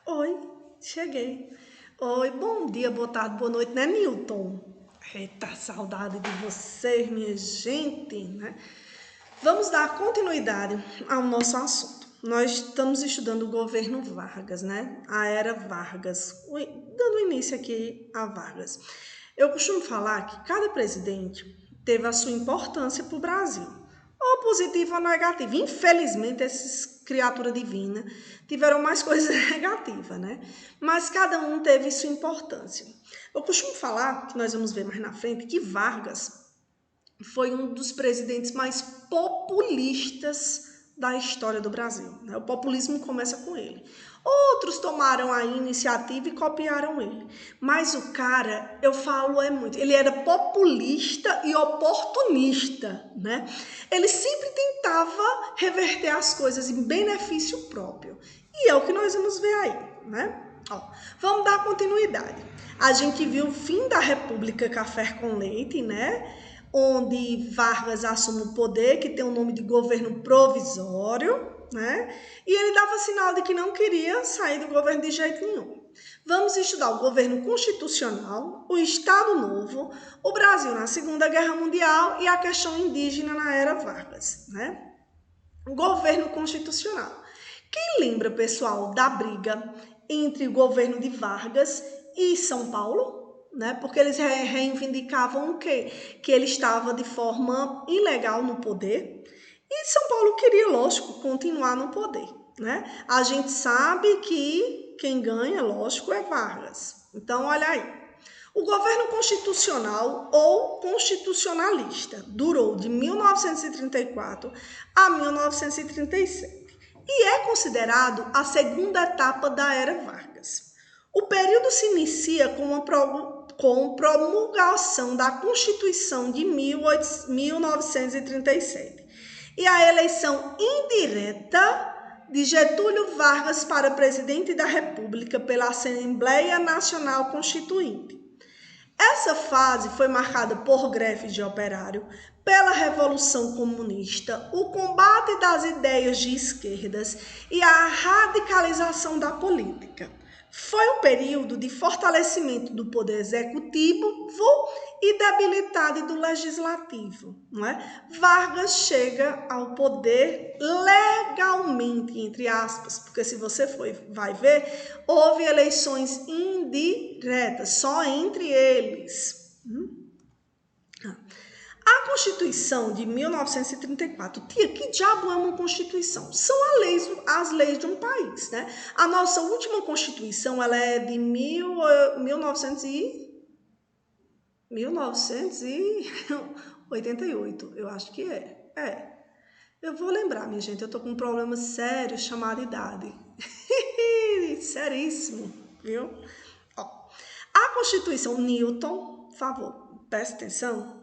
Oi, cheguei. Oi, bom dia, boa tarde, boa noite, né, Newton? Eita, saudade de vocês, minha gente, né? Vamos dar continuidade ao nosso assunto. Nós estamos estudando o governo Vargas, né? A era Vargas, dando início aqui a Vargas. Eu costumo falar que cada presidente teve a sua importância para o Brasil, ou positiva ou negativa. Infelizmente, essas criaturas divinas tiveram mais coisas negativas, né? Mas cada um teve sua importância. Eu costumo falar, que nós vamos ver mais na frente, que Vargas foi um dos presidentes mais populistas da história do Brasil, né? O populismo começa com ele. Outros tomaram a iniciativa e copiaram ele. Mas o cara, eu falo, ele era populista e oportunista, né? Ele sempre tentava reverter as coisas em benefício próprio. E é o que nós vamos ver aí, né? Ó, vamos dar continuidade. A gente viu o fim da República Café com Leite, né? Onde Vargas assume o poder, que tem o nome de governo provisório, né? E ele dava sinal de que não queria sair do governo de jeito nenhum. Vamos estudar o governo constitucional, o Estado Novo, o Brasil na Segunda Guerra Mundial e a questão indígena na era Vargas, né? O governo constitucional. Quem lembra, pessoal, da briga entre o governo de Vargas e São Paulo? Né? Porque eles reivindicavam o quê? Que ele estava de forma ilegal no poder e São Paulo queria, lógico, continuar no poder. Né? A gente sabe que quem ganha, lógico, é Vargas. Então, olha aí. O governo constitucional ou constitucionalista durou de 1934 a 1937 e é considerado a segunda etapa da era Vargas. O período se inicia com promulgação da Constituição de 1937 e a eleição indireta de Getúlio Vargas para presidente da República pela Assembleia Nacional Constituinte. Essa fase foi marcada por greves de operário, pela Revolução Comunista, o combate das ideias de esquerdas e a radicalização da política. Foi um período de fortalecimento do poder executivo e debilidade do legislativo. Não é? Vargas chega ao poder legalmente, entre aspas, porque se você vai ver, houve eleições indiretas, só entre eles. A Constituição de 1934, tia, que diabo é uma Constituição? São as leis de um país, né? A nossa última Constituição, ela é de 1988, eu acho que é. Eu vou lembrar, minha gente, eu tô com um problema sério chamado idade. Seríssimo, viu? Ó, a Constituição, Newton, por favor, preste atenção.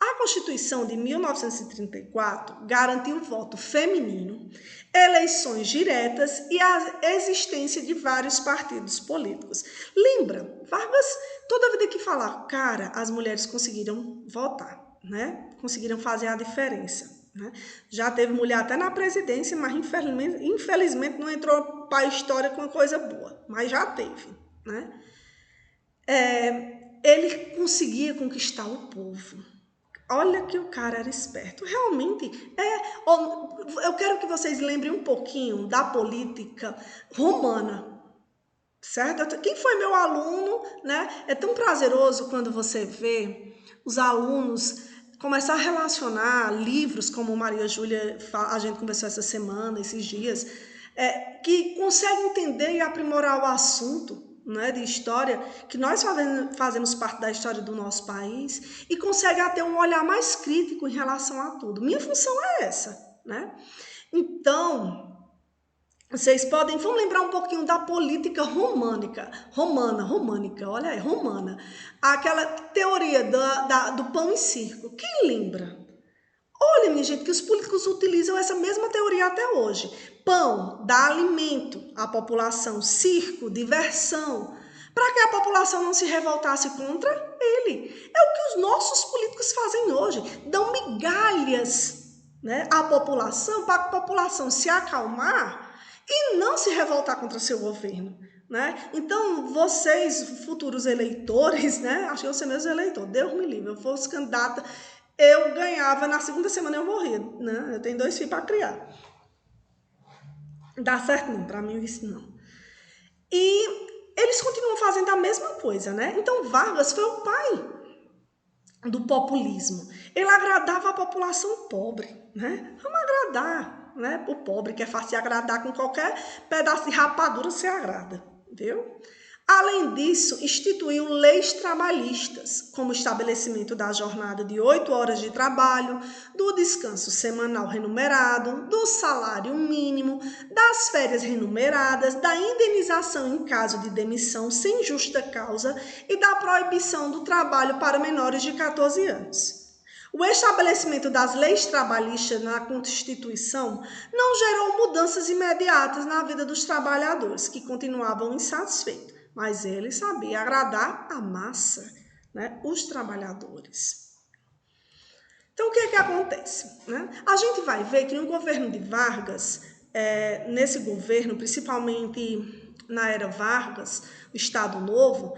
A Constituição de 1934 garantiu o voto feminino, eleições diretas e a existência de vários partidos políticos. Lembra, Vargas, toda vida que falar, cara, as mulheres conseguiram votar, né? Conseguiram fazer a diferença. Né? Já teve mulher até na presidência, mas infelizmente não entrou para a história com uma coisa boa, mas já teve. Né? Ele conseguia conquistar o povo. Olha que o cara era esperto. Realmente, eu quero que vocês lembrem um pouquinho da política romana, certo? Quem foi meu aluno, né? É tão prazeroso quando você vê os alunos começar a relacionar livros, como Maria Júlia, a gente conversou essa semana, esses dias, que consegue entender e aprimorar o assunto, né, de história, que nós fazemos parte da história do nosso país e consegue ter um olhar mais crítico em relação a tudo. Minha função é essa, né? Então, vocês podem, vamos lembrar um pouquinho da política românica, olha aí, romana. Aquela teoria do pão e circo. Quem lembra? Olha, minha gente, que os políticos utilizam essa mesma teoria até hoje. Pão dá alimento à população, circo, diversão, para que a população não se revoltasse contra ele. É o que os nossos políticos fazem hoje, dão migalhas, né, à população, para a população se acalmar e não se revoltar contra seu governo. né? Então, vocês, futuros eleitores, né? Acho que eu sou mesmo eleitor, Deus me livre, eu fosse candidata, eu ganhava, na segunda semana eu morria, né? Eu tenho 2 filhos para criar. Dá certo não, para mim isso não. E eles continuam fazendo a mesma coisa, né? Então, Vargas foi o pai do populismo. Ele agradava a população pobre, né? Vamos agradar, né? O pobre, que é fácil de agradar, com qualquer pedaço de rapadura se agrada, viu? Além disso, instituiu leis trabalhistas, como o estabelecimento da jornada de 8 horas de trabalho, do descanso semanal remunerado, do salário mínimo, das férias remuneradas, da indenização em caso de demissão sem justa causa e da proibição do trabalho para menores de 14 anos. O estabelecimento das leis trabalhistas na Constituição não gerou mudanças imediatas na vida dos trabalhadores, que continuavam insatisfeitos. Mas ele sabia agradar a massa, né? Os trabalhadores. Então, o que é que acontece? Né? A gente vai ver que no governo de Vargas, nesse governo, principalmente na era Vargas, o Estado Novo,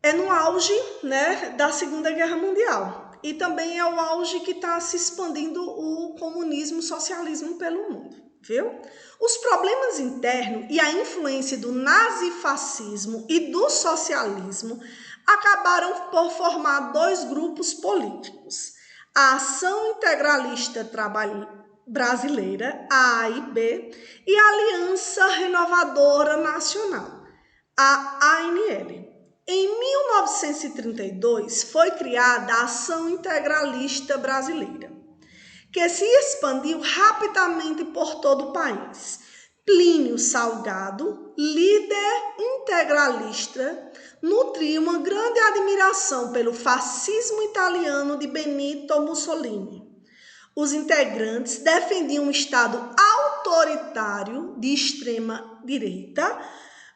é no auge, né, da Segunda Guerra Mundial. E também é o auge que está se expandindo o comunismo, o socialismo pelo mundo. Viu? Os problemas internos e a influência do nazifascismo e do socialismo acabaram por formar 2 grupos políticos. A Ação Integralista Brasileira, a AIB, e a Aliança Renovadora Nacional, a ANL. Em 1932, foi criada a Ação Integralista Brasileira, que se expandiu rapidamente por todo o país. Plínio Salgado, líder integralista, nutria uma grande admiração pelo fascismo italiano de Benito Mussolini. Os integrantes defendiam um Estado autoritário de extrema direita,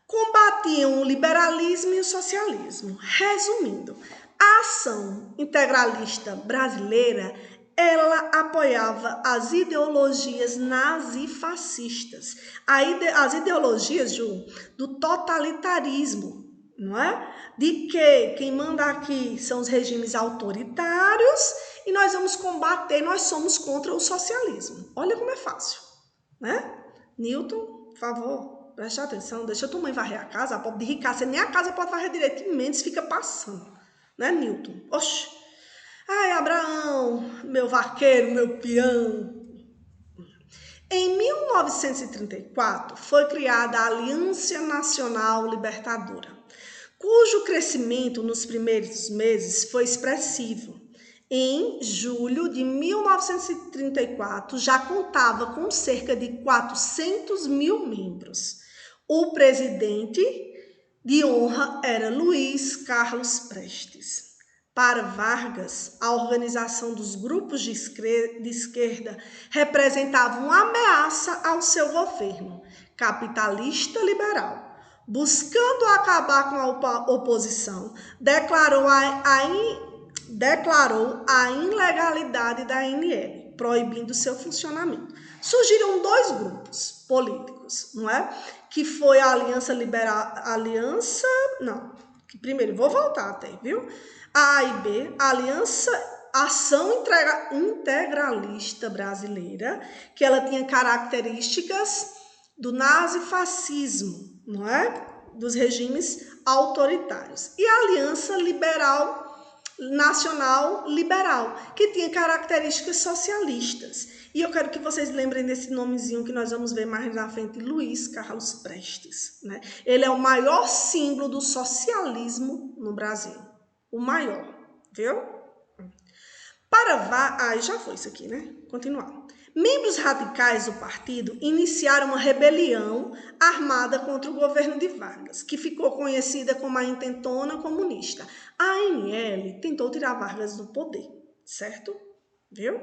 combatiam o liberalismo e o socialismo. Resumindo, a Ação Integralista Brasileira, ela apoiava as ideologias nazifascistas, as ideologias do totalitarismo, não é? De que quem manda aqui são os regimes autoritários e nós vamos combater, nós somos contra o socialismo. Olha como é fácil, né? Newton, por favor, preste atenção, deixa a tua mãe varrer a casa, a pobre de ricaça, nem a casa pode varrer direito, e Mendes fica passando, né, Newton? Oxe! Ai, Abraão, meu vaqueiro, meu peão. Em 1934, foi criada a Aliança Nacional Libertadora, cujo crescimento nos primeiros meses foi expressivo. Em julho de 1934, já contava com cerca de 400 mil membros. O presidente de honra era Luiz Carlos Prestes. Para Vargas, a organização dos grupos de esquerda representava uma ameaça ao seu governo capitalista liberal. Buscando acabar com a oposição, declarou a ilegalidade da ANL, proibindo seu funcionamento. Surgiram 2 grupos políticos, não é? Que foi a Aliança Liberal, primeiro, vou voltar até, viu? A AIB, a Aliança Ação Integralista Brasileira, que ela tinha características do nazifascismo, não é? Dos regimes autoritários. E a Aliança Nacional Liberal, que tinha características socialistas. E eu quero que vocês lembrem desse nomezinho que nós vamos ver mais na frente, Luiz Carlos Prestes, né? Ele é o maior símbolo do socialismo no Brasil. O maior, viu? Já foi isso aqui, né? Continuar. Membros radicais do partido iniciaram uma rebelião armada contra o governo de Vargas, que ficou conhecida como a Intentona Comunista. A ANL tentou tirar Vargas do poder, certo? Viu?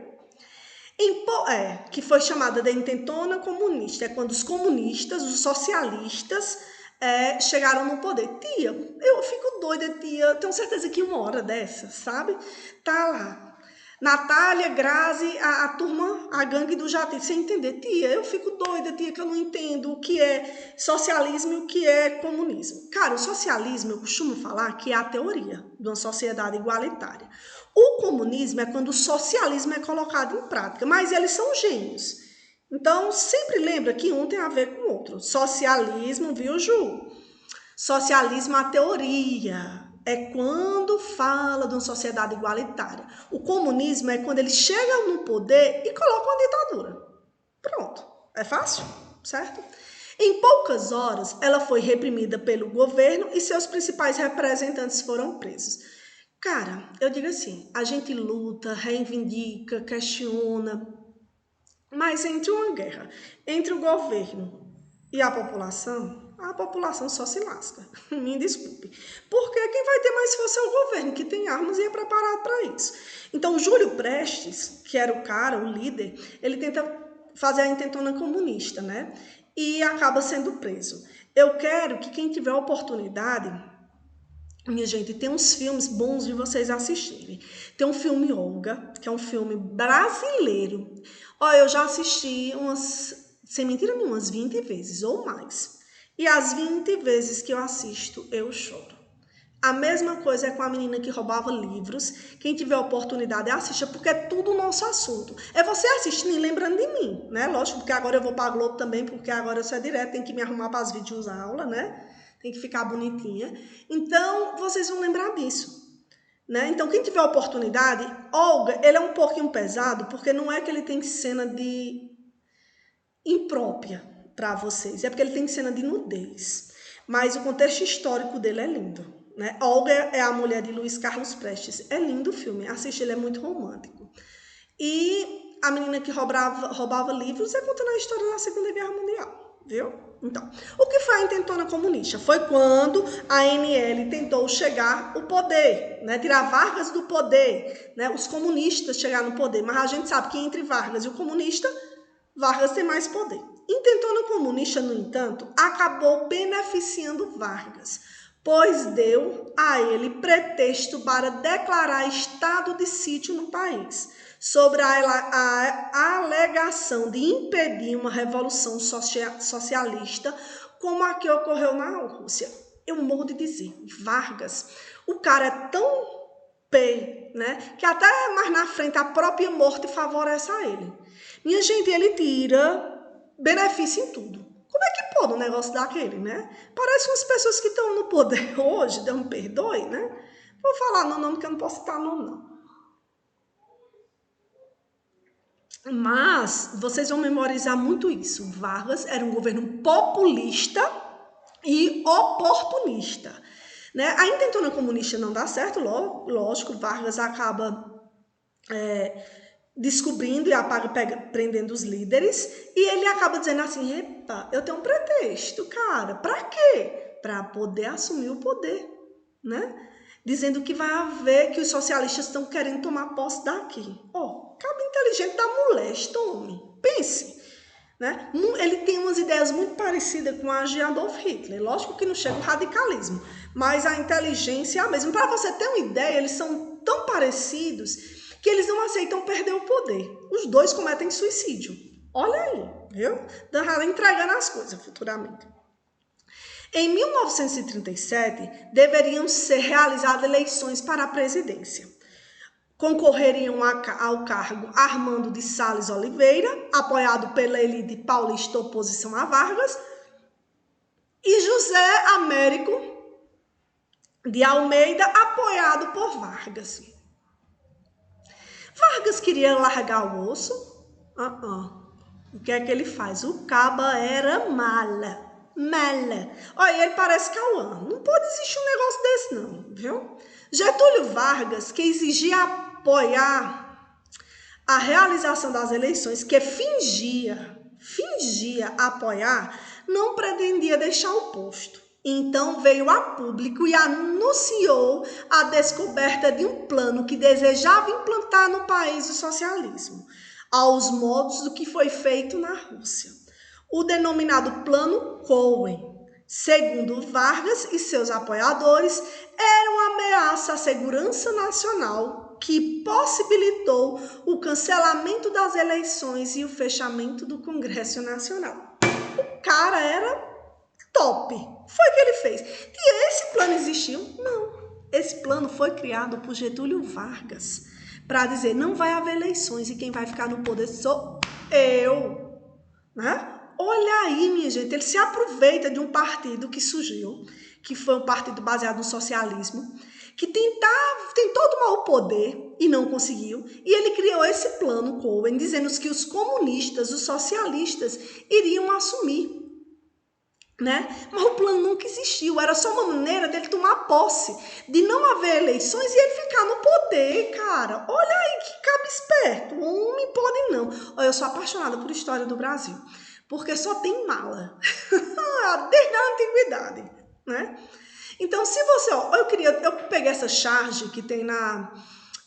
Que foi chamada de Intentona Comunista. É quando os comunistas, os socialistas, chegaram no poder. Tia, eu fico doida, tia. Tenho certeza que uma hora dessa, sabe? Tá lá. Natália, Grazi, a turma, a gangue do Jati, sem entender. Tia, eu fico doida, tia, que eu não entendo o que é socialismo e o que é comunismo. Cara, o socialismo, eu costumo falar que é a teoria de uma sociedade igualitária. O comunismo é quando o socialismo é colocado em prática, mas eles são gêmeos. Então, sempre lembra que um tem a ver com o outro. Socialismo, viu, Ju? Socialismo, a teoria. É quando fala de uma sociedade igualitária. O comunismo é quando eles chegam no poder e colocam a ditadura. Pronto. É fácil? Certo? Em poucas horas, ela foi reprimida pelo governo e seus principais representantes foram presos. Cara, eu digo assim, a gente luta, reivindica, questiona, mas entre uma guerra, entre o governo e a população só se lasca. Me desculpe. Porque quem vai ter mais força é o governo, que tem armas e é preparado para isso. Então, Júlio Prestes, que era o cara, o líder, ele tenta fazer a intentona comunista, né? E acaba sendo preso. Eu quero que quem tiver oportunidade, minha gente, tem uns filmes bons de vocês assistirem. Tem um filme Olga, que é um filme brasileiro. Ó, eu já assisti sem mentira nenhuma, umas 20 vezes ou mais. E as 20 vezes que eu assisto, eu choro. A mesma coisa é com a menina que roubava livros. Quem tiver oportunidade, assista, porque é tudo o nosso assunto. É você assistindo e lembrando de mim, né? Lógico, porque agora eu vou para a Globo também, porque agora eu sou direto, tem que me arrumar para as vídeos aula, né? Tem que ficar bonitinha. Então, vocês vão lembrar disso. Né? Então, quem tiver oportunidade, Olga, ele é um pouquinho pesado, porque não é que ele tem cena de imprópria para vocês, é porque ele tem cena de nudez. Mas o contexto histórico dele é lindo. Né? Olga é a mulher de Luiz Carlos Prestes. É lindo o filme, assiste, ele é muito romântico. E a menina que roubava livros é contando a história da Segunda Guerra Mundial, viu? Então, o que foi a intentona comunista? Foi quando a ANL tentou chegar ao poder, né? Tirar Vargas do poder, né? Os comunistas chegaram no poder, mas a gente sabe que entre Vargas e o comunista, Vargas tem mais poder. Intentona comunista, no entanto, acabou beneficiando Vargas, pois deu a ele pretexto para declarar estado de sítio no país, sobre a alegação de impedir uma revolução socialista como a que ocorreu na Rússia. Eu morro de dizer, Vargas, o cara é tão né, que até mais na frente a própria morte favorece a ele. Minha gente, ele tira benefício em tudo. Como é que pode um negócio daquele, né? Parece umas pessoas que estão no poder hoje, Deus me perdoe, né? Vou falar no nome que eu não posso citar nome, não. Mas vocês vão memorizar muito isso. Vargas era um governo populista e oportunista. Né? A intentona comunista não dá certo, lógico, Vargas acaba descobrindo e prendendo os líderes, e ele acaba dizendo assim, epa, eu tenho um pretexto, cara, pra quê? Pra poder assumir o poder, né? Dizendo que vai haver, que os socialistas estão querendo tomar posse daqui. Cabe inteligente da molesta, homem. Pense. Né? Ele tem umas ideias muito parecidas com a de Adolf Hitler. Lógico que não chega o radicalismo, mas a inteligência é a mesma. Para você ter uma ideia, eles são tão parecidos que eles não aceitam perder o poder. Os dois cometem suicídio. Olha aí, viu? Entregando as coisas futuramente. Em 1937, deveriam ser realizadas eleições para a presidência. Concorreriam ao cargo Armando de Sales Oliveira, apoiado pela elite paulista oposição a Vargas, e José Américo de Almeida, apoiado por Vargas. Vargas queria largar o osso? O que é que ele faz? O caba era mala. Olha, ele parece Cauã. Não pode existir um negócio desse não, viu? Getúlio Vargas, que exigia apoiar a realização das eleições, que fingia apoiar, não pretendia deixar o posto. Então veio a público e anunciou a descoberta de um plano que desejava implantar no país o socialismo, aos modos do que foi feito na Rússia. O denominado Plano Cohen, segundo Vargas e seus apoiadores, era uma ameaça à segurança nacional que possibilitou o cancelamento das eleições e o fechamento do Congresso Nacional. O cara era top. Foi o que ele fez. E esse plano existiu? Não. Esse plano foi criado por Getúlio Vargas para dizer, não vai haver eleições e quem vai ficar no poder sou eu. Né? Olha aí, minha gente, ele se aproveita de um partido que surgiu, que foi um partido baseado no socialismo, que tentou tomar o poder e não conseguiu, e ele criou esse plano Cohen, dizendo que os comunistas, os socialistas, iriam assumir. Né? Mas o plano nunca existiu, era só uma maneira dele tomar posse, de não haver eleições e ele ficar no poder, cara. Olha aí que cabo esperto, homem pode não. Olha, eu sou apaixonada por história do Brasil, porque só tem mala, desde a antiguidade, né? Então, se você, eu peguei essa charge que tem na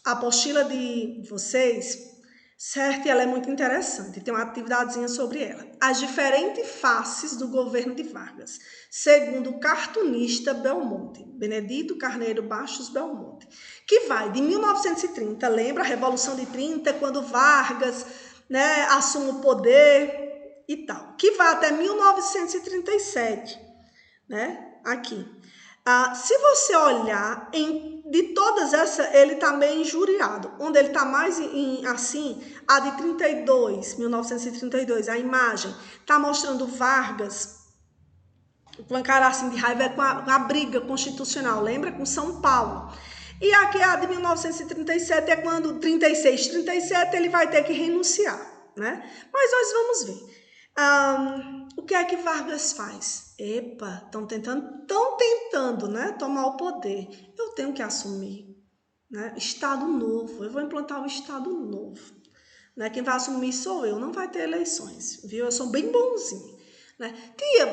apostila de vocês, certo? E ela é muito interessante, tem uma atividadezinha sobre ela. As diferentes faces do governo de Vargas, segundo o cartunista Belmonte, Benedito Carneiro Bastos Belmonte, que vai de 1930, lembra a Revolução de 30, quando Vargas, né, assume o poder e tal, que vai até 1937, né, aqui. Se você olhar, de todas essas, ele está meio injuriado. Onde ele está mais assim, a de 1932, a imagem, está mostrando Vargas com a cara assim de raiva, com a briga constitucional, lembra? Com São Paulo. E aqui a de 1937 é quando, 36, 37, ele vai ter que renunciar, né? Mas nós vamos ver. O que é que Vargas faz? Epa, estão tentando, né, tomar o poder. Eu tenho que assumir, né? Estado novo, eu vou implantar um Estado novo. Né? Quem vai assumir sou eu, não vai ter eleições, viu? Eu sou bem bonzinho. Né?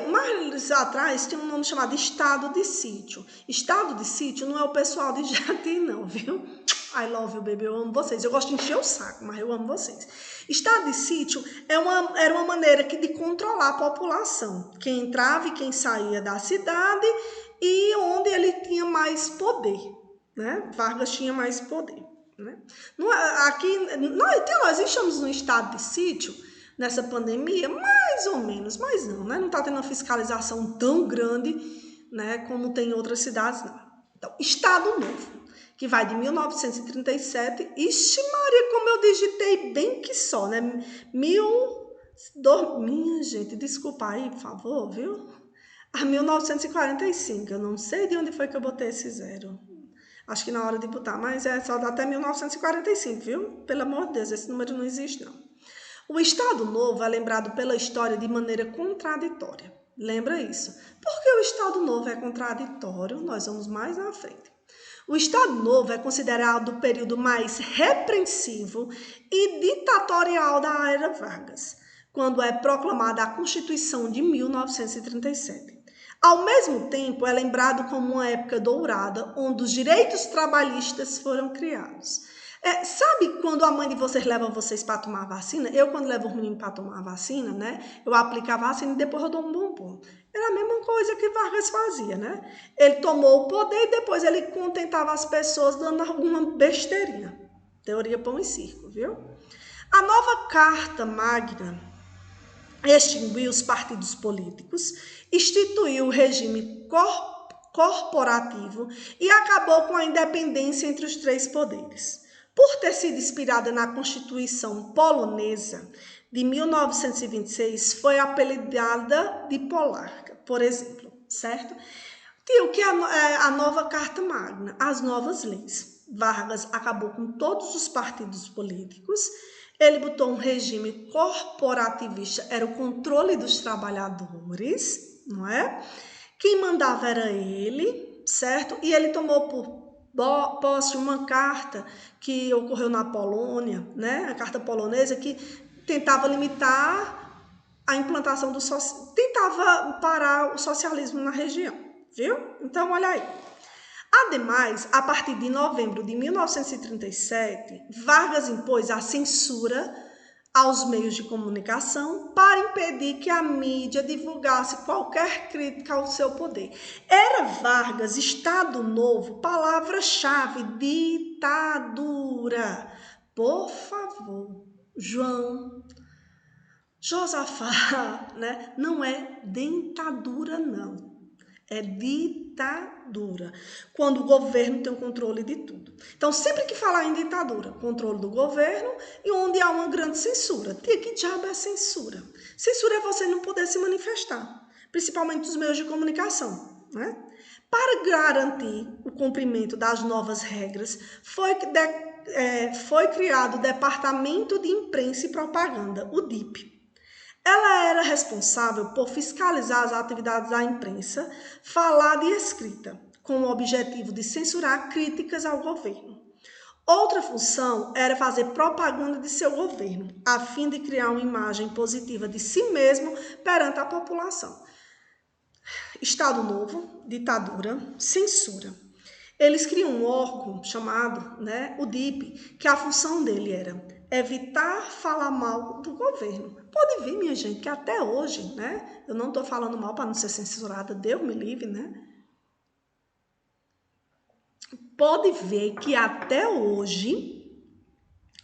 Mais atrás tinha um nome chamado Estado de Sítio. Estado de Sítio não é o pessoal de Jati, não, viu? I love you, baby, eu amo vocês. Eu gosto de encher o saco, mas eu amo vocês. Estado de sítio era uma maneira de controlar a população. Quem entrava e quem saía da cidade e onde ele tinha mais poder. Né? Vargas tinha mais poder. Né? Aqui, nós estamos no estado de sítio nessa pandemia, mais ou menos, mas não, né? Não está tendo uma fiscalização tão grande, né, como tem em outras cidades, não. Então, Estado Novo, que vai de 1937, ixi Maria, como eu digitei bem que só, né? Minha gente, desculpa aí, por favor, viu? A 1945, eu não sei de onde foi que eu botei esse zero. Acho que na hora de botar, mas é só até 1945, viu? Pelo amor de Deus, esse número não existe, não. O Estado Novo é lembrado pela história de maneira contraditória. Lembra isso? Porque o Estado Novo é contraditório, nós vamos mais na frente. O Estado Novo é considerado o período mais repreensivo e ditatorial da era Vargas, quando é proclamada a Constituição de 1937. Ao mesmo tempo, é lembrado como uma época dourada, onde os direitos trabalhistas foram criados. Sabe quando a mãe de vocês leva vocês para tomar vacina? Eu, quando levo os meninos para tomar vacina, né? Eu aplico a vacina e depois eu dou um bombom. Era a mesma coisa que Vargas fazia, né? Ele tomou o poder e depois ele contentava as pessoas dando alguma besteirinha. Teoria pão e circo, viu? A nova Carta Magna extinguiu os partidos políticos, instituiu o regime corporativo e acabou com a independência entre os três poderes. Por ter sido inspirada na Constituição polonesa de 1926, foi apelidada de Polacca, por exemplo, certo? E o que é a nova Carta Magna? As novas leis. Vargas acabou com todos os partidos políticos, ele botou um regime corporativista, era o controle dos trabalhadores, não é? Quem mandava era ele, certo? E ele tomou por posse uma carta que ocorreu na Polônia, né? A carta polonesa, que tentava limitar a implantação do tentava parar o socialismo na região, viu? Então, olha aí. Ademais, a partir de novembro de 1937, Vargas impôs a censura aos meios de comunicação para impedir que a mídia divulgasse qualquer crítica ao seu poder. Era Vargas, Estado Novo, palavra-chave, ditadura. Por favor, João, Josafá, né? Não é dentadura, não. É ditadura, quando o governo tem o controle de tudo. Então, sempre que falar em ditadura, controle do governo e onde há uma grande censura. Tia, que diabo é censura? Censura é você não poder se manifestar, principalmente dos meios de comunicação, né? Para garantir o cumprimento das novas regras, foi criado o Departamento de Imprensa e Propaganda, o DIP. Ela era responsável por fiscalizar as atividades da imprensa, falada e escrita, com o objetivo de censurar críticas ao governo. Outra função era fazer propaganda de seu governo, a fim de criar uma imagem positiva de si mesmo perante a população. Estado Novo, ditadura, censura. Eles criam um órgão chamado, né, o DIP, que a função dele era evitar falar mal do governo. Pode ver, minha gente, que até hoje, né, eu não estou falando mal para não ser censurada, Deus me livre, né? Pode ver que até hoje,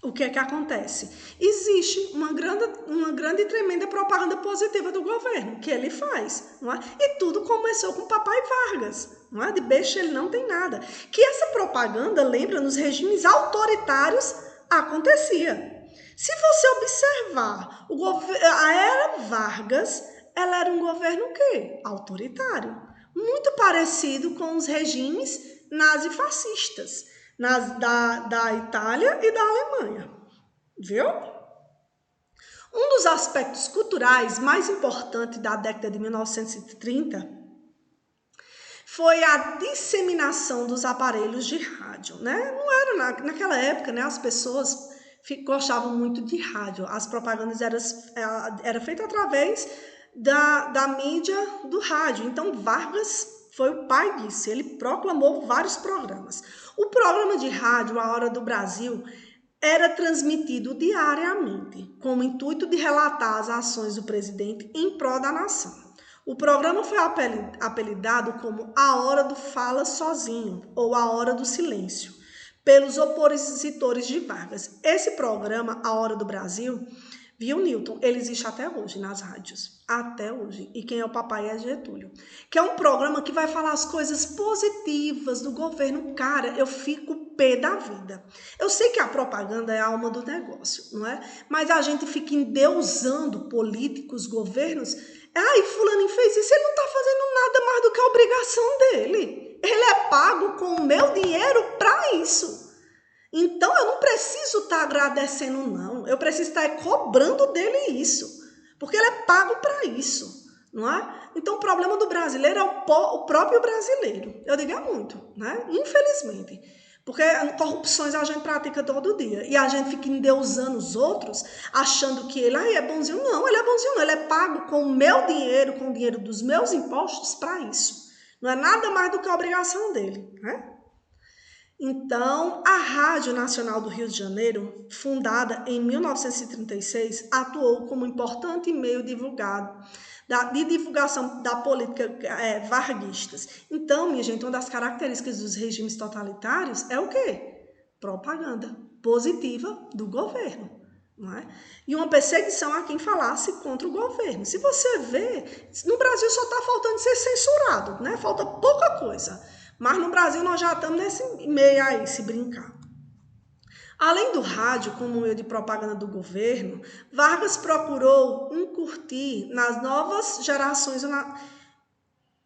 o que é que acontece? Existe uma grande e tremenda propaganda positiva do governo, que ele faz, não é? E tudo começou com o papai Vargas, não é? De beijo ele não tem nada. Que essa propaganda, lembra, nos regimes autoritários acontecia. Se você observar, a era Vargas, ela era um governo o quê? Autoritário. Muito parecido com os regimes nazifascistas da Itália e da Alemanha, viu? Um dos aspectos culturais mais importantes da década de 1930 foi a disseminação dos aparelhos de rádio, né? Não era naquela época, né? As pessoas gostavam muito de rádio. As propagandas eram feitas através da mídia do rádio. Então, Vargas foi o pai disso. Ele proclamou vários programas. O programa de rádio A Hora do Brasil era transmitido diariamente, com o intuito de relatar as ações do presidente em prol da nação. O programa foi apelidado como A Hora do Fala Sozinho, ou A Hora do Silêncio, pelos opositores de Vargas. Esse programa, A Hora do Brasil, viu, Newton? Ele existe até hoje nas rádios. Até hoje. E quem é o papai é Getúlio. Que é um programa que vai falar as coisas positivas do governo. Cara, eu fico pé da vida. Eu sei que a propaganda é a alma do negócio, não é? Mas a gente fica endeusando políticos, governos. Ai, fulano fez isso. Ele não está fazendo nada mais do que a obrigação dele. Ele é pago com o meu dinheiro para isso. Então, eu não preciso estar agradecendo, não. Eu preciso estar cobrando dele isso. Porque ele é pago para isso, não é? Então, o problema do brasileiro é o próprio brasileiro. Eu diria muito, né? Infelizmente. Porque corrupções a gente pratica todo dia. E a gente fica endeusando os outros, achando que ele é bonzinho. Não, ele é bonzinho não. Ele é pago com o meu dinheiro, com o dinheiro dos meus impostos para isso. Não é nada mais do que a obrigação dele, né? Então, a Rádio Nacional do Rio de Janeiro, fundada em 1936, atuou como importante meio de divulgação da política varguistas. Então, minha gente, uma das características dos regimes totalitários é o quê? Propaganda positiva do governo. Não é? E uma perseguição a quem falasse contra o governo. Se você vê, no Brasil só está faltando ser censurado, né? Falta pouca coisa. Mas no Brasil nós já estamos nesse meio aí, se brincar. Além do rádio como meio de propaganda do governo, Vargas procurou incutir nas novas gerações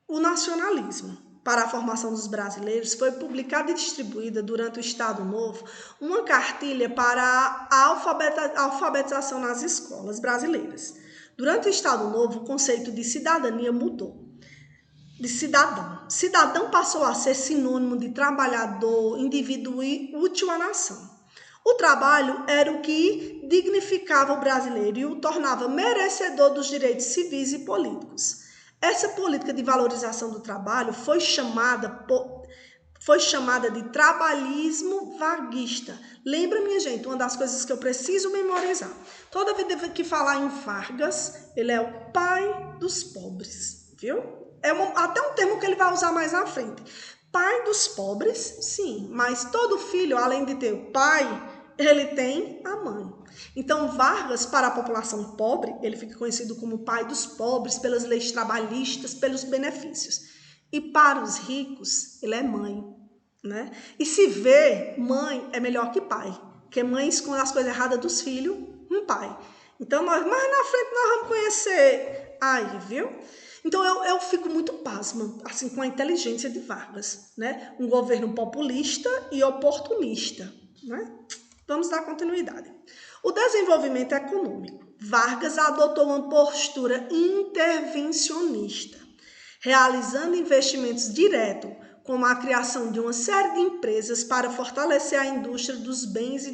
o nacionalismo. Para a formação dos brasileiros, foi publicada e distribuída durante o Estado Novo uma cartilha para a alfabetização nas escolas brasileiras. Durante o Estado Novo, o conceito de cidadania mudou. De cidadão. Cidadão passou a ser sinônimo de trabalhador, indivíduo útil à nação. O trabalho era o que dignificava o brasileiro e o tornava merecedor dos direitos civis e políticos. Essa política de valorização do trabalho foi chamada foi chamada de trabalhismo varguista. Lembra, minha gente, uma das coisas que eu preciso memorizar. Toda vez que falar em Vargas, ele é o pai dos pobres, viu? Até um termo que ele vai usar mais à frente. Pai dos pobres, sim, mas todo filho, além de ter o pai, ele tem a mãe. Então, Vargas, para a população pobre, ele fica conhecido como pai dos pobres, pelas leis trabalhistas, pelos benefícios. E para os ricos, ele é mãe, né? E se vê, mãe é melhor que pai, porque mãe esconde as coisas erradas dos filhos, um pai. Então, mais na frente nós vamos conhecer aí, viu? Então, eu fico muito pasma, assim, com a inteligência de Vargas, né? Um governo populista e oportunista, né? Vamos dar continuidade. O desenvolvimento econômico. Vargas adotou uma postura intervencionista, realizando investimentos diretos, como a criação de uma série de empresas para fortalecer a indústria dos bens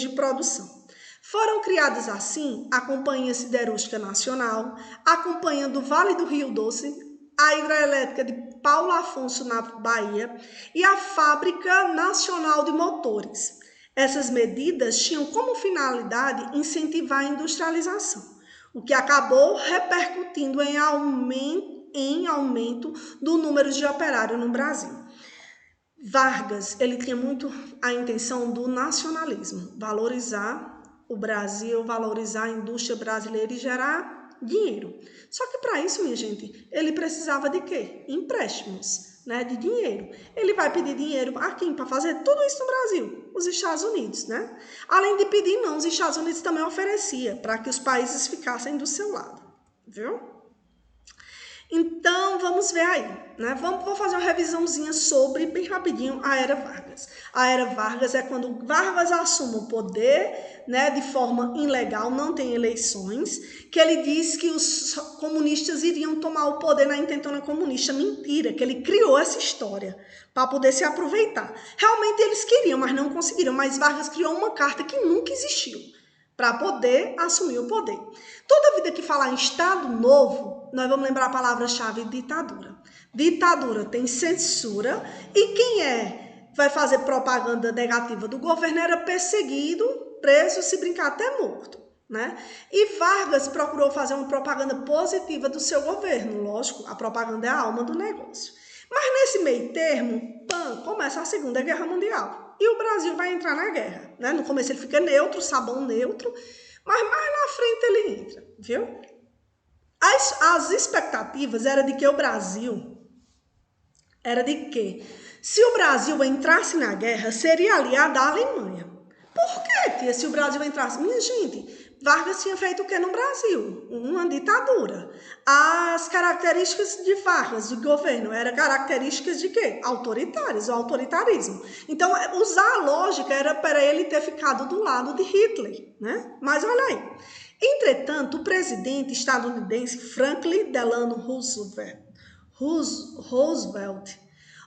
de produção. Foram criadas assim a Companhia Siderúrgica Nacional, a Companhia do Vale do Rio Doce, a Hidrelétrica de Paulo Afonso na Bahia e a Fábrica Nacional de Motores. Essas medidas tinham como finalidade incentivar a industrialização, o que acabou repercutindo em aumento do número de operários no Brasil. Vargas, ele tinha muito a intenção do nacionalismo, valorizar o Brasil, valorizar a indústria brasileira e gerar dinheiro. Só que para isso, minha gente, ele precisava de quê? Empréstimos, né, de dinheiro. Ele vai pedir dinheiro a quem? Para fazer tudo isso no Brasil? Os Estados Unidos, né? Além de pedir, não, os Estados Unidos também oferecia para que os países ficassem do seu lado, viu? Então, vamos ver aí, né? Vou fazer uma revisãozinha sobre, bem rapidinho, a Era Vargas. A Era Vargas é quando Vargas assume o poder, né, de forma ilegal, não tem eleições, que ele diz que os comunistas iriam tomar o poder na intentona comunista. Mentira, que ele criou essa história para poder se aproveitar. Realmente eles queriam, mas não conseguiram. Mas Vargas criou uma carta que nunca existiu para poder assumir o poder. Toda vida que falar em Estado Novo, nós vamos lembrar a palavra-chave ditadura. Ditadura tem censura e quem vai fazer propaganda negativa do governo era perseguido, preso, se brincar até morto, né? E Vargas procurou fazer uma propaganda positiva do seu governo, lógico, a propaganda é a alma do negócio. Mas nesse meio termo, começa a Segunda Guerra Mundial. E o Brasil vai entrar na guerra, né? No começo ele fica neutro, sabão neutro, mas mais na frente ele entra, viu? As expectativas eram de que o Brasil, se o Brasil entrasse na guerra, seria aliado à Alemanha. Por quê, tia, se o Brasil entrasse? Minha gente, Vargas tinha feito o que no Brasil? Uma ditadura. As características de Vargas, do governo, eram características de quê? Autoritárias, o autoritarismo. Então, usar a lógica era para ele ter ficado do lado de Hitler, né? Mas olha aí. Entretanto, o presidente estadunidense Franklin Delano Roosevelt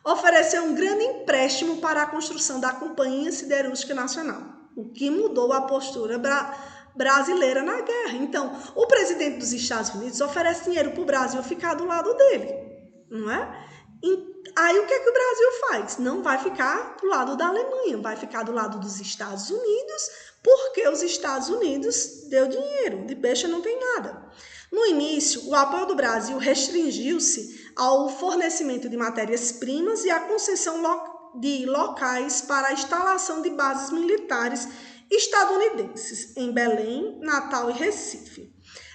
ofereceu um grande empréstimo para a construção da Companhia Siderúrgica Nacional, o que mudou a postura brasileira na guerra. Então, o presidente dos Estados Unidos oferece dinheiro para o Brasil ficar do lado dele, não é? Aí o que o Brasil faz? Não vai ficar do lado da Alemanha, vai ficar do lado dos Estados Unidos, porque os Estados Unidos deu dinheiro, de beixa não tem nada. No início, o apoio do Brasil restringiu-se ao fornecimento de matérias-primas e à concessão de locais para a instalação de bases militares estadunidenses em Belém, Natal e Recife.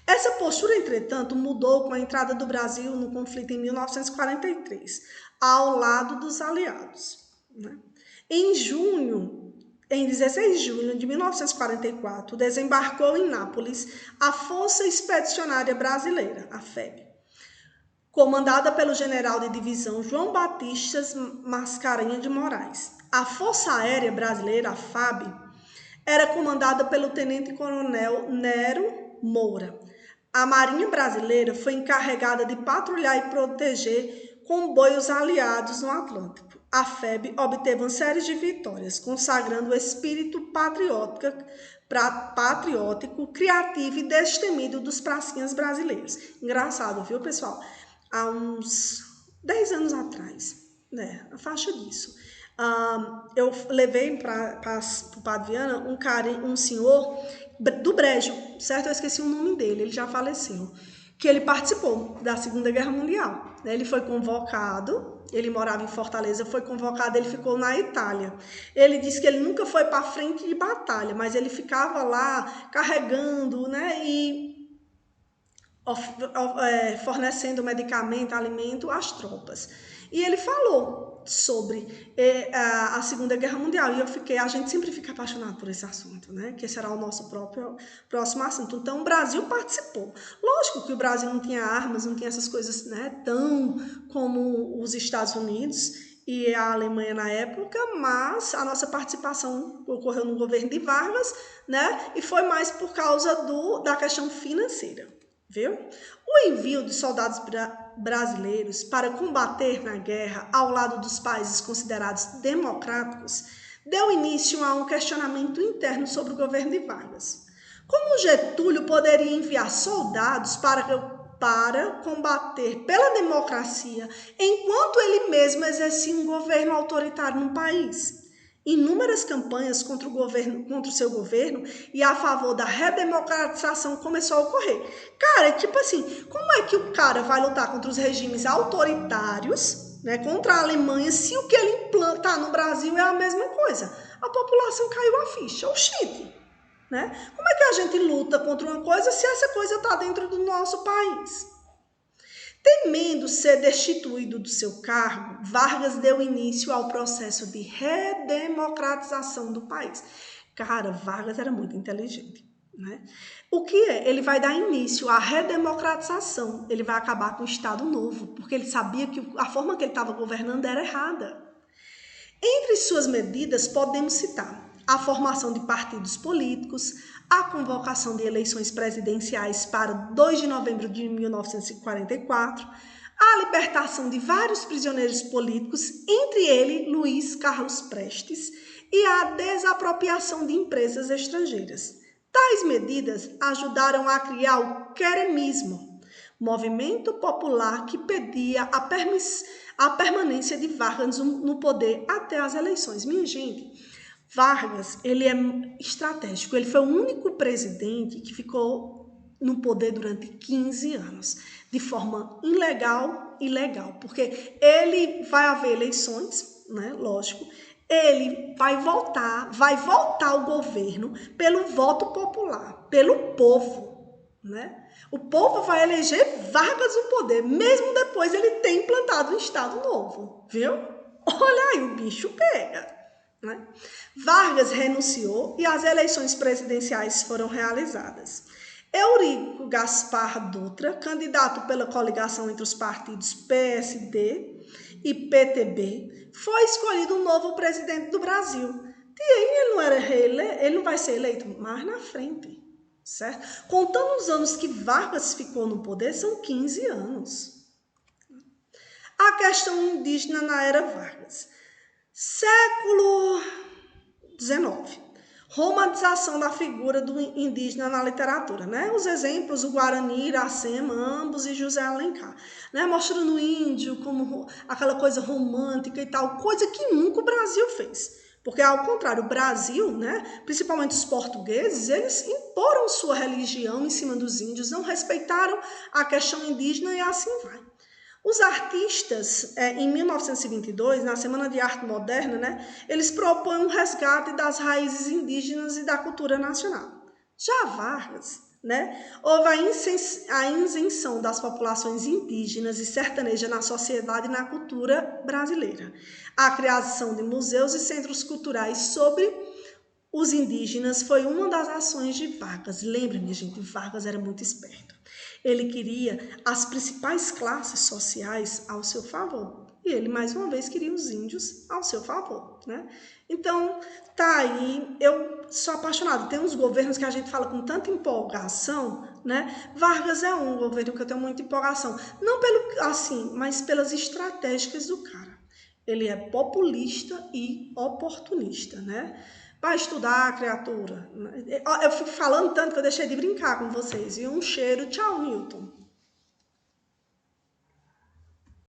Essa postura, entretanto, mudou com a entrada do Brasil no conflito em 1943, ao lado dos aliados, né? Em 16 de junho de 1944, desembarcou em Nápoles a Força Expedicionária Brasileira, a FEB, comandada pelo general de divisão João Batista Mascarenhas de Moraes. A Força Aérea Brasileira, a FAB, era comandada pelo tenente-coronel Nero Moura. A Marinha Brasileira foi encarregada de patrulhar e proteger comboios aliados no Atlântico. A FEB obteve uma série de vitórias, consagrando o espírito patriótico, criativo e destemido dos pracinhas brasileiros. Engraçado, viu, pessoal? Há uns 10 anos atrás, né? A faixa disso. Eu levei para o Padre Viana um senhor do Brejo, certo? Eu esqueci o nome dele, ele já faleceu. Que ele participou da Segunda Guerra Mundial. Né? Ele foi convocado, ele morava em Fortaleza, foi convocado, ele ficou na Itália. Ele disse que ele nunca foi para frente de batalha, mas ele ficava lá carregando, né? E fornecendo medicamento, alimento às tropas. E ele falou sobre a Segunda Guerra Mundial, e a gente sempre fica apaixonado por esse assunto, né? Que será o nosso próximo assunto. Então, o Brasil participou. Lógico que o Brasil não tinha armas, não tinha essas coisas, né, tão como os Estados Unidos e a Alemanha na época, mas a nossa participação ocorreu no governo de Vargas, né? E foi mais por causa da questão financeira. Viu? O envio de soldados brasileiros para combater na guerra ao lado dos países considerados democráticos deu início a um questionamento interno sobre o governo de Vargas. Como Getúlio poderia enviar soldados para combater pela democracia enquanto ele mesmo exercia um governo autoritário no país? Inúmeras campanhas contra o seu governo e a favor da redemocratização começou a ocorrer. Cara, tipo assim, como é que o cara vai lutar contra os regimes autoritários, né, contra a Alemanha, se o que ele implantar no Brasil é a mesma coisa? A população caiu a ficha, oxente, né? Como é que a gente luta contra uma coisa se essa coisa está dentro do nosso país? Temendo ser destituído do seu cargo, Vargas deu início ao processo de redemocratização do país. Cara, Vargas era muito inteligente, né? O que é? Ele vai dar início à redemocratização, ele vai acabar com o Estado Novo, porque ele sabia que a forma que ele estava governando era errada. Entre suas medidas, podemos citar a formação de partidos políticos, a convocação de eleições presidenciais para 2 de novembro de 1944, a libertação de vários prisioneiros políticos, entre eles Luiz Carlos Prestes, e a desapropriação de empresas estrangeiras. Tais medidas ajudaram a criar o queremismo, movimento popular que pedia a permanência de Vargas no poder até as eleições. Minha gente, Vargas, ele é estratégico, ele foi o único presidente que ficou no poder durante 15 anos, de forma ilegal e legal, porque ele vai haver eleições, né, lógico, ele vai voltar o governo pelo voto popular, pelo povo, né? O povo vai eleger Vargas no poder, mesmo depois ele ter implantado um Estado Novo, viu? Olha aí, o bicho pega, né? Vargas renunciou e as eleições presidenciais foram realizadas. Eurico Gaspar Dutra, candidato pela coligação entre os partidos PSD e PTB, foi escolhido o novo presidente do Brasil. E aí ele não vai ser eleito mais na frente, certo? Contando os anos que Vargas ficou no poder, são 15 anos. A questão indígena na era Vargas. Século XIX. Romanização da figura do indígena na literatura, né? Os exemplos, o Guarani, Iracema, ambos e José Alencar, né? Mostrando o índio como aquela coisa romântica e tal, coisa que nunca o Brasil fez. Porque, ao contrário, o Brasil, né, principalmente os portugueses, eles imporam sua religião em cima dos índios, não respeitaram a questão indígena e assim vai. Os artistas, em 1922, na Semana de Arte Moderna, né, eles propõem um resgate das raízes indígenas e da cultura nacional. Já Vargas, né, houve a isenção das populações indígenas e sertanejas na sociedade e na cultura brasileira. A criação de museus e centros culturais sobre os indígenas foi uma das ações de Vargas. Lembrem, gente, Vargas era muito esperto. Ele queria as principais classes sociais ao seu favor. E ele, mais uma vez, queria os índios ao seu favor, né? Então, tá aí, eu sou apaixonada. Tem uns governos que a gente fala com tanta empolgação, né? Vargas é um governo que eu tenho muita empolgação. Não pelo assim, mas pelas estratégicas do cara. Ele é populista e oportunista, né? Vai estudar, criatura. Eu fico falando tanto que eu deixei de brincar com vocês. E um cheiro. Tchau, Newton.